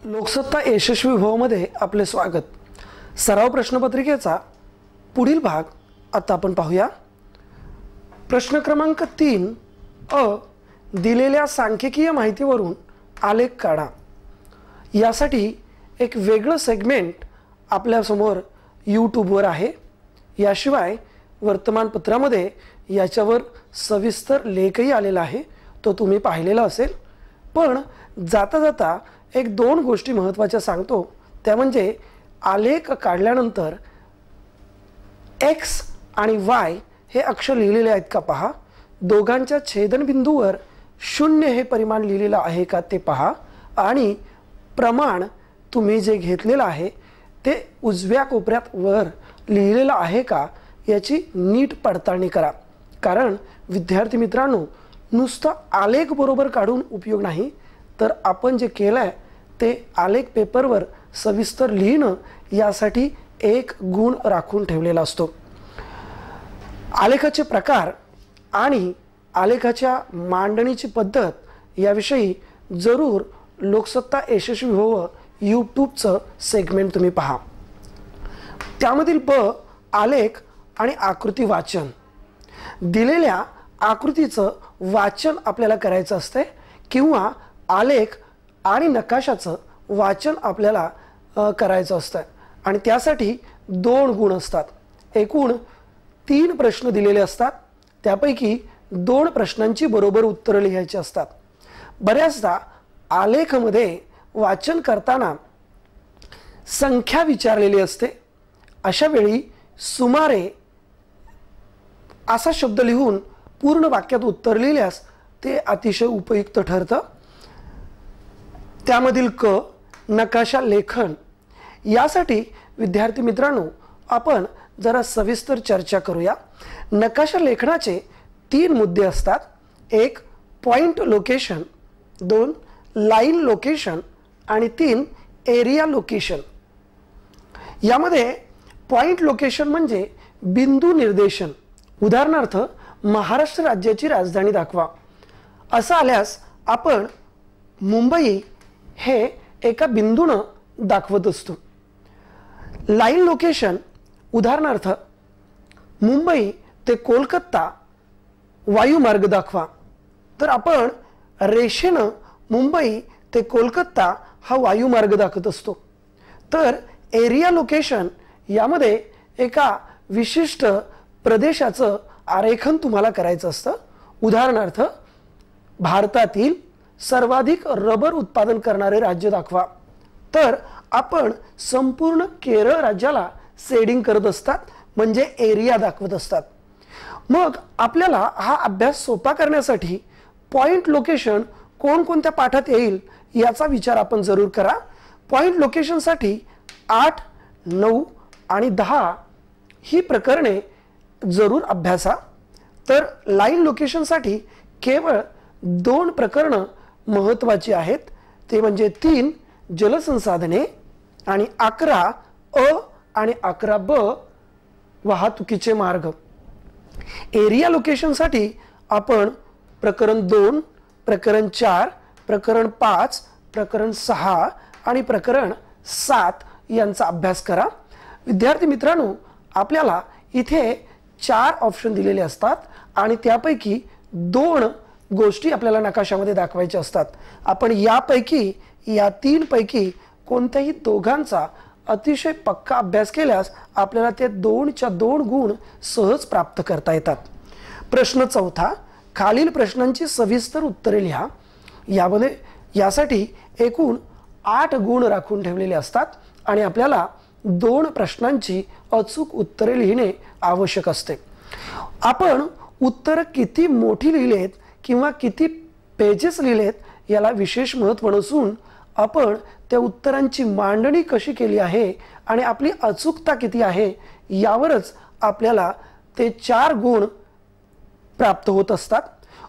लोकसत्ता यशस्वी विभागामध्ये आपले स्वागत। सराव प्रश्नपत्रिकेचा पुढील भाग आता आपण पाहूया। प्रश्न क्रमांक 3 अ दिलेल्या सांख्यिकीय माहितीवरून आलेख काढा। यासाठी एक वेगळं सेगमेंट आपल्या समोर यूट्यूबवर आहे। याशिवाय वर्तमानपत्रामध्ये याच्यावर सविस्तर लेखही आलेला आहे, तो तुम्ही पाहिलेला असेल। पण जाता जाता एक दोन गोष्टी महत्त्वाच्या सांगतो, त्या म्हणजे आलेख काढल्यानंतर x आणि y हे अक्षर लिहिलेले आहेत का पहा, दोघांच्या छेदनबिंदूवर 0 हे परिमाण लिहिलेलं आहे का ते पहा, आणि प्रमाण तुम्ही जे घेतलेलं आहे ते उजव्या कोपऱ्यात वर लिहिलेलं आहे का याची नीट पडताळणी करा। कारण विद्यार्थी मित्रांनो, नुसतं आलेख बरोबर काढून उपयोग नाही, तर आपण जे केलं आहे ते आलेख पेपरवर सविस्तर लिहिणं यासाठी एक गुण राखून ठेवलेला असतो। आलेखाचे प्रकार आणि आलेखाच्या मांडणीची पद्धत याविषयी जरूर लोकसत्ता यशस्वी व्हावं यूट्यूबचं सेगमेंट तुम्ही पहा। त्यामधील ब आलेख आणि आकृती वाचन, दिलेल्या आकृतीचं वाचन आपल्याला करायचं असते किंवा आलेख आणि नकाशाचं वाचन आपल्याला करायचं असतं, आणि त्यासाठी 2 गुण असतात। एकूण 3 प्रश्न दिलेले असतात, त्यापैकी 2 प्रश्नांची बरोबर उत्तरं लिहायची असतात। बऱ्याचदा आलेखामध्ये वाचन करताना संख्या विचारलेली असते, अशा वेळी सुमारे असा शब्द लिहून पूर्ण वाक्यात उत्तर लिहिल्यास ते अतिशय उपयुक्त ठरतं। त्यामधील क नकाशा लेखन, यासाठी विद्यार्थी मित्रांनो आपण जरा सविस्तर चर्चा करूया। नकाशा लेखनाचे 3 मुद्दे असतात। 1 पॉइंट लोकेशन, 2 लाईन लोकेशन आणि 3 एरिया लोकेशन। यामध्ये पॉइंट लोकेशन म्हणजे बिंदू निर्देशन। उदाहरणार्थ महाराष्ट्र राज्याची राजधानी दाखवा असं आल्यास आपण मुंबई हे एका बिंदूनं दाखवत असतो। लाईन लोकेशन उदाहरणार्थ मुंबई ते कोलकाता वायुमार्ग दाखवा, तर आपण रेषेनं मुंबई ते कोलकाता हा वायुमार्ग दाखवत असतो। तर एरिया लोकेशन यामध्ये एका विशिष्ट प्रदेशाचं आरेखन तुम्हाला करायचं असतं। उदाहरणार्थ भारतातील सर्वाधिक रबर उत्पादन करणारे राज्य दाखवा, तर आपण संपूर्ण केरळ राज्याला शेडिंग करत असतात, म्हणजे एरिया दाखवत असतात। मग आपल्याला हा अभ्यास सोपा करण्यासाठी पॉइंट लोकेशन कोणकोणत्या पाठात येईल याचा विचार आपण जरूर करा। पॉइंट लोकेशनसाठी 8, 9 आणि 10 ही प्रकरणे जरूर अभ्यासा। तर लाईन लोकेशनसाठी केवळ 2 प्रकरणं महत्त्वाची आहेत, ते म्हणजे 3 जलसंसाधने आणि 11 अ आणि 11 ब वाहतुकीचे मार्ग। एरिया लोकेशनसाठी आपण प्रकरण 2, प्रकरण 4, प्रकरण 5, प्रकरण 6 आणि प्रकरण 7 यांचा अभ्यास करा। विद्यार्थी मित्रांनो, आपल्याला इथे 4 ऑप्शन दिलेले असतात आणि त्यापैकी 2 गोष्टी आपल्याला नकाशामध्ये दाखवायच्या असतात। आपण यापैकी या 3 पैकी कोणत्याही दोघांचा अतिशय पक्का अभ्यास केल्यास आपल्याला ते 2च्या 2 गुण सहज प्राप्त करता येतात। प्रश्न 4 खालील प्रश्नांची सविस्तर उत्तरे लिहा। यामध्ये यासाठी एकूण 8 गुण राखून ठेवलेले असतात आणि आपल्याला 2 प्रश्नांची अचूक उत्तरे लिहिणे आवश्यक असते। आपण उत्तर किती मोठी लिहिलेत किंवा किती पेजेस लिहिलेत याला विशेष महत्त्व नसून आपण त्या उत्तरांची मांडणी कशी केली आहे आणि आपली अचूकता किती आहे यावरच आपल्याला ते 4 गुण प्राप्त होत असतात।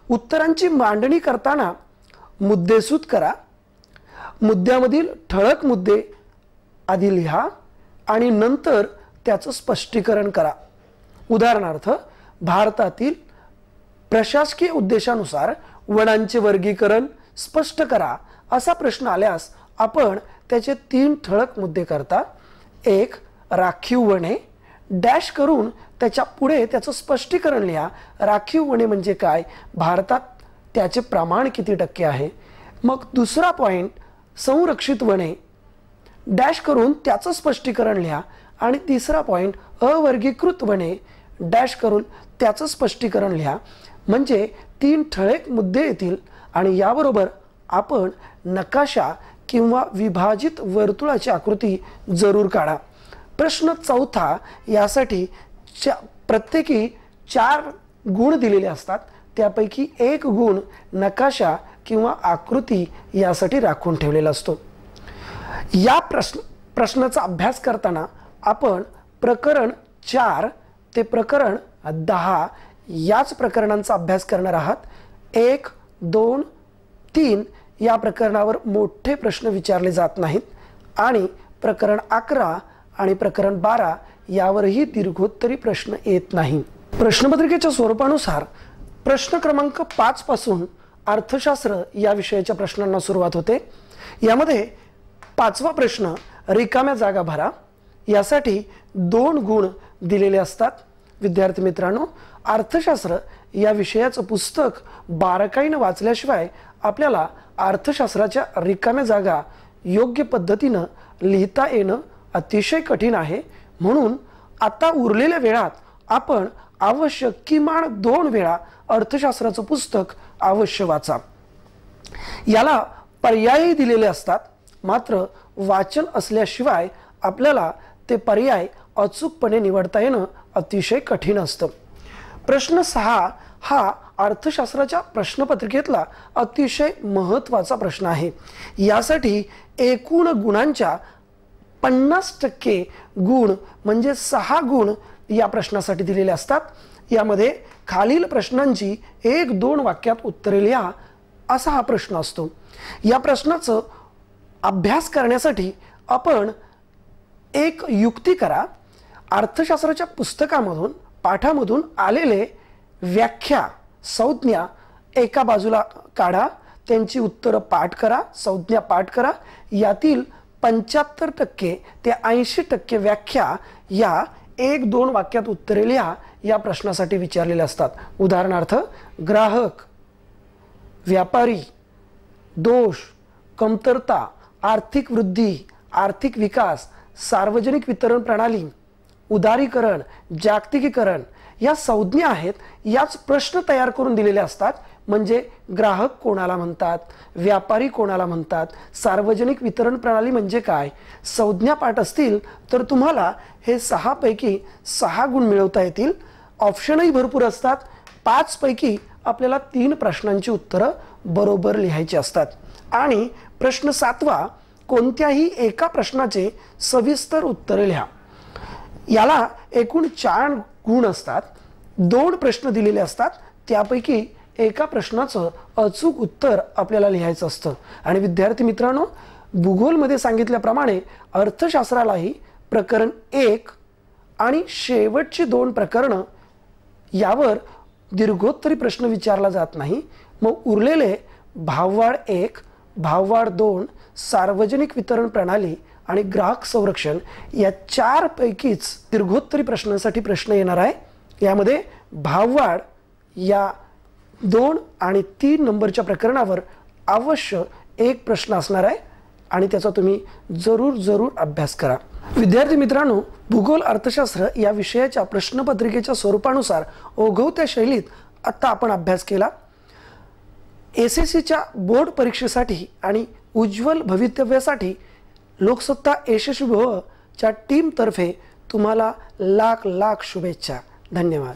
उत्तरांची मांडणी करताना मुद्देसूद करा। मुद्द्यामधील ठळक मुद्दे आधी लिहा आणि नंतर त्याचं स्पष्टीकरण करा। उदाहरणार्थ भारतातील प्रशासकीय उद्देशानुसार वनांचे वर्गीकरण स्पष्ट करा असा प्रश्न आल्यास आपण त्याचे 3 ठळक मुद्दे करता. एक, राखीव वने, डॅश करून त्याच्या पुढे त्याचं स्पष्टीकरण लिहा. राखीव वने म्हणजे काय, भारतात त्याचे प्रमाण किती टक्के आहे. मग दुसरा पॉइंट, संरक्षित वने, डॅश करून त्याचं स्पष्टीकरण लिहा. आणि तिसरा पॉइंट, अवर्गीकृत वने, डॅश करून त्याचं स्पष्टीकरण लिहा. म्हणजे 3 ठळक मुद्दे येतील आणि याबरोबर आपण नकाशा किंवा विभाजित वर्तुळाची आकृती जरूर काढा. प्रश्न चौथा, यासाठी प्रत्येकी 4 गुण दिलेले असतात. त्यापैकी 1 गुण नकाशा किंवा आकृती यासाठी राखून ठेवलेला असतो. या प्रश्नाचा अभ्यास करताना आपण प्रकरण 4 ते प्रकरण 10 याच प्रकरणांचा अभ्यास करणार आहात. 1, 2, 3 या प्रकरणावर मोठे प्रश्न विचारले जात नाहीत आणि प्रकरण 11 आणि प्रकरण 12 यावरही दीर्घोत्तरी प्रश्न येत नाही. प्रश्नपत्रिकेच्या स्वरूपानुसार प्रश्न क्रमांक 5 पासून अर्थशास्त्र या विषयाच्या प्रश्नांना सुरुवात होते. यामध्ये 5वा प्रश्न, रिकाम्या जागा भरा, यासाठी 2 गुण दिलेले असतात. विद्यार्थी मित्रांनो, अर्थशास्त्र या विषयाचं पुस्तक बारकाईने वाचल्याशिवाय आपल्याला अर्थशास्त्राच्या रिकाम्या जागा योग्य पद्धतीनं लिहिता येणं अतिशय कठीण आहे. म्हणून आता उरलेल्या वेळात आपण अवश्य किमान 2 वेळा अर्थशास्त्राचं पुस्तक अवश्य वाचा. याला पर्यायही दिलेले असतात, मात्र वाचन असल्याशिवाय आपल्याला ते पर्याय अचूकपणे निवडता येणं अतिशय कठीण असतं. प्रश्न 6 हा अर्थशास्त्राच्या प्रश्नपत्रिकेतला अतिशय महत्त्वाचा प्रश्न आहे. यासाठी एकूण गुणांच्या 50% गुण म्हणजे 6 गुण या प्रश्नासाठी दिलेले असतात. यामध्ये खालील प्रश्नांची 1-2 वाक्यात उत्तरे लिहा असा हा प्रश्न असतो. या प्रश्नाचं अभ्यास करण्यासाठी आपण एक युक्ती करा. अर्थशास्त्राच्या पुस्तकामधून पाठामधून आलेले व्याख्या, संज्ञा एका बाजूला काढा, त्यांची उत्तरं पाठ करा, संज्ञा पाठ करा. यातील 75% ते 80% व्याख्या या 1-2 वाक्यात उत्तरे लिहा या प्रश्नासाठी विचारलेले असतात. उदाहरणार्थ, ग्राहक, व्यापारी, दोष, कमतरता, आर्थिक वृद्धी, आर्थिक विकास, सार्वजनिक वितरण प्रणाली, उदारीकरण, जागतिकीकरण या संज्ञा आहेत. याच प्रश्न तयार करून दिलेले असतात. म्हणजे ग्राहक कोणाला म्हणतात, व्यापारी कोणाला म्हणतात, सार्वजनिक वितरण प्रणाली म्हणजे काय. संज्ञा पाठ असतील तर तुम्हाला हे 6 पैकी 6 गुण मिळवता येतील. ऑप्शनही भरपूर असतात. 5 पैकी आपल्याला 3 प्रश्नांची उत्तरं बरोबर लिहायची असतात. आणि प्रश्न 7वा, कोणत्याही एका प्रश्नाचे सविस्तर उत्तरे लिहा. याला एकूण 4 गुण असतात. 2 प्रश्न दिलेले असतात. त्यापैकी एका प्रश्नाचं अचूक उत्तर आपल्याला लिहायचं असतं. आणि विद्यार्थी मित्रांनो, भूगोलमध्ये सांगितल्याप्रमाणे अर्थशास्त्रालाही प्रकरण 1 आणि शेवटची 2 प्रकरणं यावर दीर्घोत्तरी प्रश्न विचारला जात नाही. मग उरलेले भाववाढ 1, भाववाढ 2, सार्वजनिक वितरण प्रणाली आणि ग्राहक संरक्षण या 4 पैकीच दीर्घोत्तरी प्रश्नांसाठी प्रश्न येणार आहे. यामध्ये भाववाढ या 2 आणि 3 नंबरच्या प्रकरणावर अवश्य एक प्रश्न असणार आहे आणि त्याचा तुम्ही जरूर अभ्यास करा. विद्यार्थी मित्रांनो, भूगोल अर्थशास्त्र या विषयाच्या प्रश्नपत्रिकेच्या स्वरूपानुसार ओघवत्या शैलीत आता आपण अभ्यास केला. SSCच्या बोर्ड परीक्षेसाठी आणि उज्ज्वल भवितव्यासाठी लोकसत्ता यशस्वी भव च्या टीमतर्फे तुम्हाला लाख शुभेच्छा. धन्यवाद.